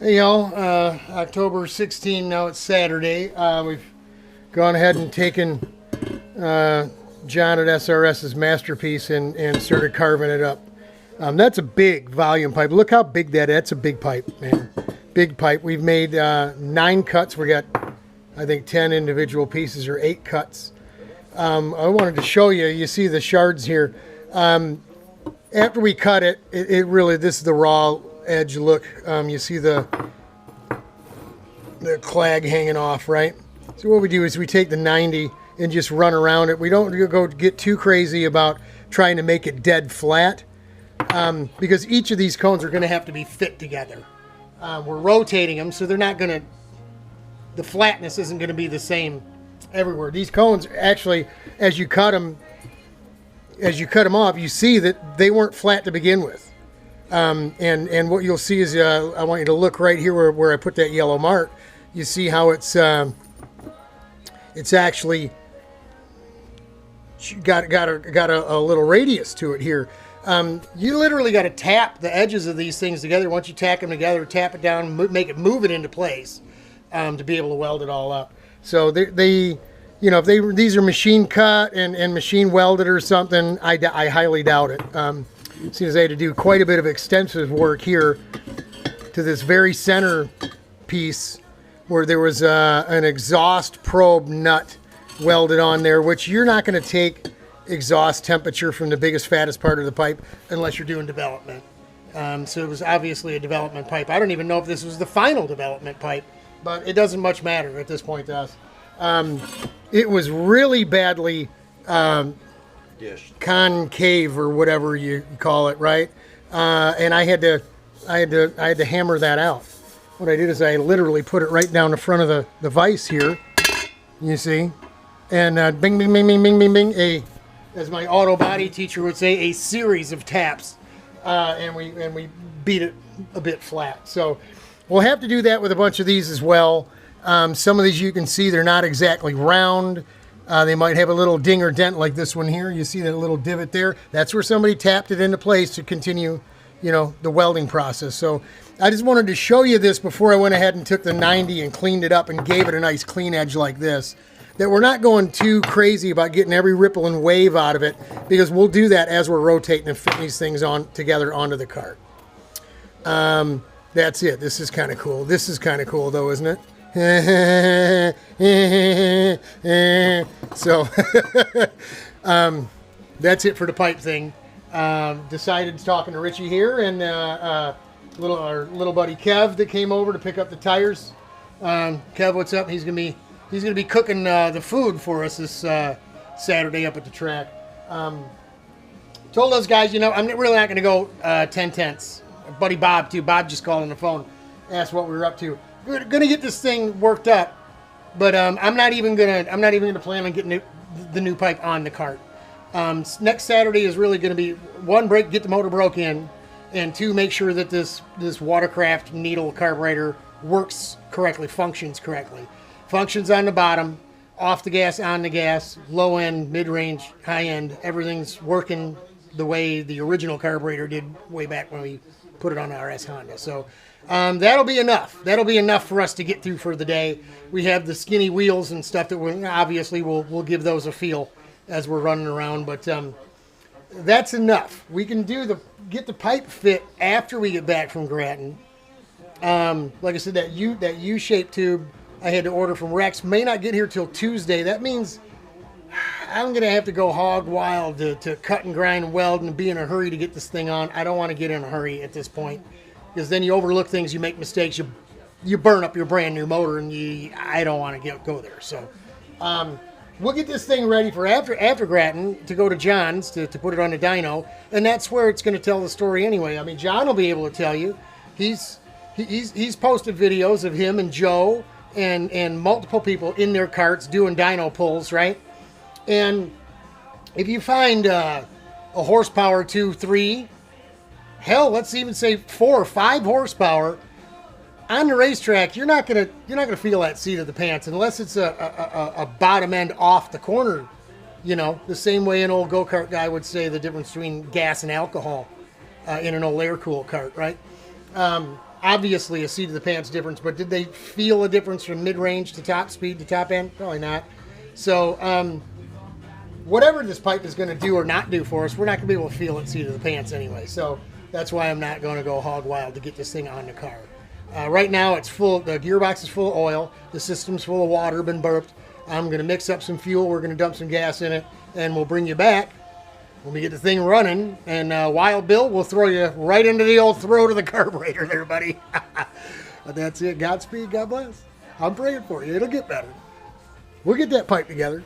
Hey y'all, October 16, now it's Saturday. We've gone ahead and taken John at SRS's masterpiece and started carving it up. That's a big volume pipe. Look how big that's a big pipe, man. Big pipe. We've made 9 cuts. We got, I think, 10 individual pieces or 8 cuts. I wanted to show you, you see the shards here. After we cut it, it really, this is the raw edge look. You see the clag hanging off, right? So what we do is we take the 90 and just run around it. We don't go get too crazy about trying to make it dead flat, because each of these cones are going to have to be fit together. We're rotating them, so they're not going to, the flatness isn't going to be the same everywhere. These cones actually, as you cut them off, you see that they weren't flat to begin with. And what you'll see is, I want you to look right here where I put that yellow mark. You see how it's actually got a little radius to it here. You literally got to tap the edges of these things together. Once you tack them together, tap it down, make it move it into place, to be able to weld it all up. So they you know, if these are machine cut and machine welded or something, I highly doubt it. Seems I had to do quite a bit of extensive work here to this very center piece where there was an exhaust probe nut welded on there, which you're not going to take exhaust temperature from the biggest, fattest part of the pipe unless you're doing development. So it was obviously a development pipe. I don't even know if this was the final development pipe, but it doesn't much matter at this point to us. It was really badly concave or whatever you call it, right? And I had to hammer that out. What I did is I literally put it right down the front of the vise here. You see, and bing, bing, bing, bing, bing, bing, bing. As my auto body teacher would say, a series of taps, and we beat it a bit flat. So we'll have to do that with a bunch of these as well. Some of these you can see they're not exactly round. They might have a little ding or dent like this one here. You see that little divot there? That's where somebody tapped it into place to continue, you know, the welding process. So I just wanted to show you this before I went ahead and took the 90 and cleaned it up and gave it a nice clean edge like this. That we're not going too crazy about getting every ripple and wave out of it, because we'll do that as we're rotating and fitting these things on together onto the cart. That's it. This is kind of cool. This is kind of cool though, isn't it? So that's it for the pipe thing. Decided talking to Richie here and our little buddy Kev that came over to pick up the tires. Kev, what's up? He's gonna be cooking the food for us this Saturday up at the track. Told those guys, you know, I'm really not gonna go 10 tenths. Buddy Bob too. Bob just called on the phone, asked what we were up to. We're gonna get this thing worked up, but I'm not even gonna plan on getting the new pipe on the cart. Next Saturday is really gonna be 1, get the motor broke in, and 2, make sure that this watercraft needle carburetor works correctly, functions correctly. Functions on the bottom, off the gas, on the gas, low end, mid range, high end. Everything's working the way the original carburetor did way back when we put it on our RS Honda. So. That'll be enough. That'll be enough for us to get through for the day. We have the skinny wheels and stuff that we'll give those a feel as we're running around, but that's enough. We can get the pipe fit after we get back from Grattan. Like I said, that U-shaped tube I had to order from Rex may not get here till Tuesday. That means I'm gonna have to go hog wild to cut and grind and weld and be in a hurry to get this thing on. I don't want to get in a hurry at this point, because then you overlook things, you make mistakes, you burn up your brand new motor, and I don't want to go there. So we'll get this thing ready for after Grattan to go to John's to put it on the dyno, and that's where it's going to tell the story anyway. I mean, John will be able to tell you. He's posted videos of him and Joe and multiple people in their carts doing dyno pulls, right? And if you find a horsepower 2, 3. Hell, let's even say 4 or 5 horsepower on the racetrack. You're not gonna feel that seat of the pants unless it's a bottom end off the corner. You know, the same way an old go-kart guy would say the difference between gas and alcohol in an old air-cooled kart, right? obviously a seat of the pants difference, but did they feel a difference from mid-range to top speed to top end? Probably not. So whatever this pipe is going to do or not do for us, we're not going to be able to feel it seat of the pants anyway. So that's why I'm not going to go hog wild to get this thing on the car. Right now it's full, the gearbox is full of oil, the system's full of water, been burped. I'm going to mix up some fuel, we're going to dump some gas in it, and we'll bring you back when we get the thing running. And Wild Bill will throw you right into the old throat of the carburetor there, buddy. But that's it. Godspeed, God bless. I'm praying for you. It'll get better. We'll get that pipe together.